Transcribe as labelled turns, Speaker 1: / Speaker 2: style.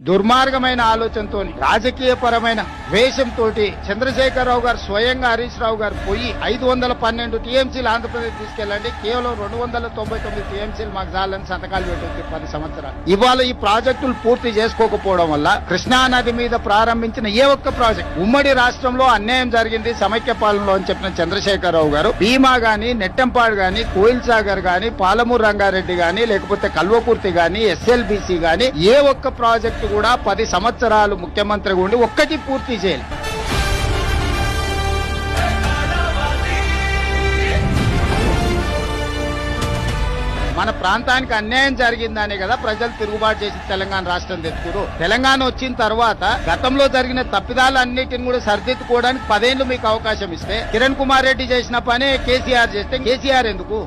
Speaker 1: దుర్మార్గమైన ఆలోచనతో రాజకీయ పరమైన వేషంతో చంద్రశేఖరరావు గారు స్వయంగా హరీష్ రావు గారు పోయి 512 టీఎంసీలు ఆంధ్రప్రదేశ్ తీసుకెళ్లండి, కేవలం 299 టీఎంసీలు మాకు చాలని సంతకాలు పెట్టింది 10 సంవత్సరాలు. ఇవాళ ఈ ప్రాజెక్టులు పూర్తి చేసుకోకపోవడం వల్ల కృష్ణా నది మీద ప్రారంభించిన ఏ ఒక్క ప్రాజెక్ట్ ఉమ్మడి రాష్ట్రంలో అన్యాయం జరిగింది సమైక్య పాలనలో అని చెప్పిన చంద్రశేఖరరావు గారు భీమా గాని, నెట్టంపాడు గాని, కోయిల్ సాగర్ గాని, పాలమూరు రంగారెడ్డి గాని, లేకపోతే కల్వకుర్తి గాని, ఎస్ఎల్బిసి గాని ఏ ఒక్క ప్రాజెక్టు కూడా 10 సంవత్సరాలు ముఖ్యమంత్రిగా ఉండి ఒక్కటి పూర్తి చేయాలి. మన ప్రాంతానికి అన్యాయం జరిగిందనే కదా ప్రజలు తిరుగుబాటు చేసి తెలంగాణ రాష్ట్రం తెచ్చుకురు. తెలంగాణ వచ్చిన తర్వాత గతంలో జరిగిన తప్పిదాలన్నిటిని కూడా సరిదిద్దుకోవడానికి 10 ఏళ్లు మీకు అవకాశం ఇస్తే కిరణ్ కుమార్ రెడ్డి చేసిన పనే కేసీఆర్ చేస్తే కేసీఆర్ ఎందుకు?